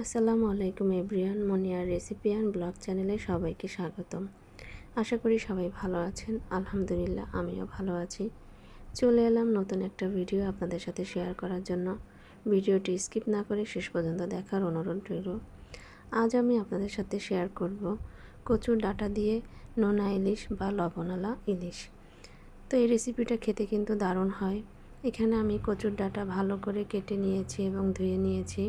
আসসালামু আলাইকুম everyone, Monier recipe and blog চ্যানেলে সবাইকে স্বাগতম। আশা করি সবাই ভালো আছেন। আলহামদুলিল্লাহ আমিও ভালো আছি। চলে এলাম নতুন একটা ভিডিও আপনাদের সাথে শেয়ার করার জন্য। ভিডিওটি স্কিপ না করে শেষ পর্যন্ত দেখার অনুরোধ রইল। আজ আমি আপনাদের সাথে শেয়ার করব কচুর ডাঁটা দিয়ে নোনা ইলিশ বা লবণালা ইলিশ। তো এই রেসিপিটা খেতে কিন্তু দারুণ হয়। এখানে আমি কচুর ডাঁটা ভালো করে কেটে নিয়েছি এবং ধুয়ে নিয়েছি।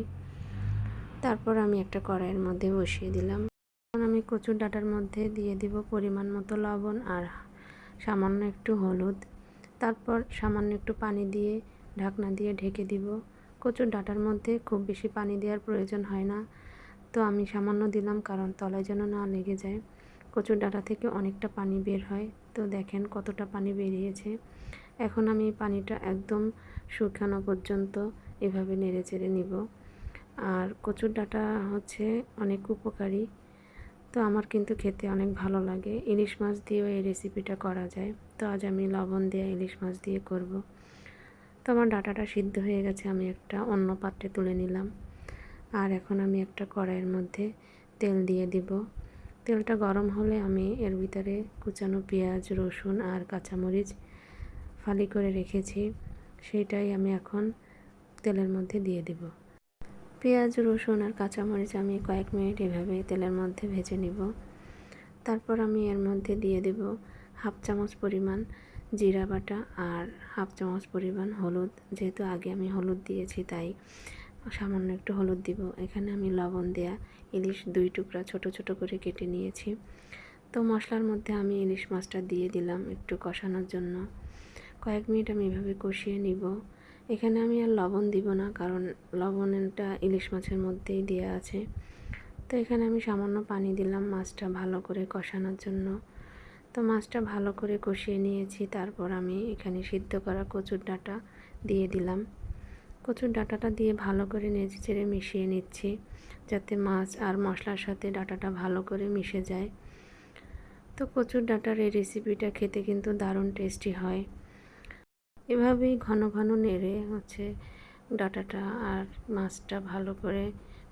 তারপর আমি একটা কড়াইয়ের মধ্যে বসিয়ে দিলাম। এখন আমি কচুর ডাঁটার মধ্যে দিয়ে দিব পরিমাণ মতো লবণ আর সামান্য একটু হলুদ। তারপর সামান্য একটু পানি দিয়ে ঢাকনা দিয়ে ঢেকে দিব। কচুর ডাঁটার মধ্যে খুব বেশি পানি দেওয়ার প্রয়োজন হয় না, তো আমি সামান্য দিলাম কারণ তলায় যেন না লেগে যায়। কচুর ডাঁটা থেকে অনেকটা পানি বের হয়, তো দেখেন কতটা পানি বেরিয়েছে। এখন আমি পানিটা একদম শুকানো পর্যন্ত এভাবে নেড়ে চেড়ে নিব। আর কচুর ডাঁটা হচ্ছে অনেক উপকারী, তো আমার কিন্তু খেতে অনেক ভালো লাগে। ইলিশ মাছ দিয়েও এই রেসিপিটা করা যায়, তো আজ আমি লবণ দিয়ে ইলিশ মাছ দিয়ে করব। তো আমার ডাঁটাটা সিদ্ধ হয়ে গেছে, আমি একটা অন্য পাত্রে তুলে নিলাম। আর এখন আমি একটা কড়াইয়ের মধ্যে তেল দিয়ে দিব। তেলটা গরম হলে আমি এর ভিতরে কুচানো পেঁয়াজ, রসুন আর কাঁচামরিচ ফালি করে রেখেছি, সেইটাই আমি এখন তেলের মধ্যে দিয়ে দিব। পেঁয়াজ, রসুন আর কাঁচামরিচ আমি কয়েক মিনিট এভাবে তেলের মধ্যে ভেজে নিব। তারপর আমি এর মধ্যে দিয়ে দেব হাফ চামচ পরিমাণ জিরা বাটা আর হাফ চামচ পরিমাণ হলুদ। যেহেতু আগে আমি হলুদ দিয়েছি তাই সামান্য একটু হলুদ দিব। এখানে আমি লবণ দেয়া ইলিশ 2 টুকরা ছোট ছোট করে কেটে নিয়েছি। তো মশলার মধ্যে আমি ইলিশ মাছটা দিয়ে দিলাম একটু কষানোর জন্য। কয়েক মিনিট আমি এভাবে কষিয়ে নিব। এখানে আমি আর লবণ দিব না, কারণ লবণটা ইলিশ মাছের মধ্যেই দেওয়া আছে। তো এখানে আমি সামান্য পানি দিলাম মাছটা ভালো করে কষানোর জন্য। তো মাছটা ভালো করে কষিয়ে নিয়েছি। তারপর আমি এখানে সিদ্ধ করা কচুর ডাঁটা দিয়ে দিলাম। কচুর ডাঁটাটা দিয়ে ভালো করে নেড়ে চেড়ে মিশিয়ে নিচ্ছি, যাতে মাছ আর মশলার সাথে ডাঁটাটা ভালো করে মিশে যায়। তো কচুর ডাঁটার এই রেসিপিটা খেতে কিন্তু দারুণ টেস্টি হয়। এভাবেই ঘন ঘন নেড়ে ডাঁটাটা আর মাছটা ভালো করে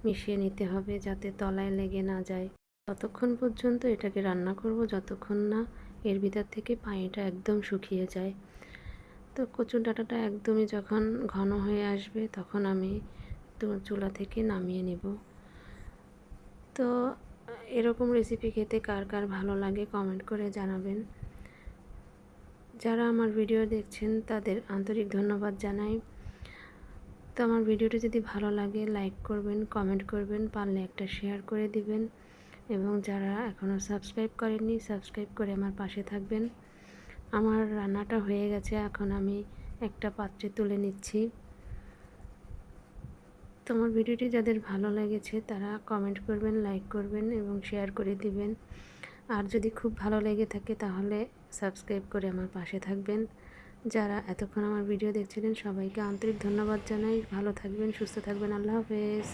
মিশিয়ে নিতে হবে, যাতে তলায় লেগে না যায়। ততক্ষণ পর্যন্ত এটাকে রান্না করব যতক্ষণ না এর ভিতর থেকে পানিটা একদম শুকিয়ে যায়। তো কচুর ডাঁটাটা একদমই যখন ঘন হয়ে আসবে তখন আমি চুলা থেকে নামিয়ে নিব। তো এরকম রেসিপি খেতে কার কার ভালো লাগে কমেন্ট করে জানাবেন। যারা আমার ভিডিও দেখছেন তাদের আন্তরিক ধন্যবাদ জানাই। তো আমার ভিডিওটি যদি ভালো লাগে লাইক করবেন, কমেন্ট করবেন, পারলে একটা শেয়ার করে দিবেন এবং যারা এখনও সাবস্ক্রাইব করেননি সাবস্ক্রাইব করে আমার পাশে থাকবেন। আমার রান্নাটা হয়ে গেছে, এখন আমি একটা পাত্রে তুলে নিচ্ছি। তো আমার ভিডিওটি যাদের ভালো লেগেছে তারা কমেন্ট করবেন, লাইক করবেন এবং শেয়ার করে দিবেন। আর যদি খুব ভালো লেগে থাকে তাহলে সাবস্ক্রাইব করে আমার পাশে থাকবেন। যারা এতক্ষণ আমার ভিডিও দেখছিলেন সবাইকে আন্তরিক ধন্যবাদ জানাই। ভালো থাকবেন, সুস্থ থাকবেন। আল্লাহ হাফেজ।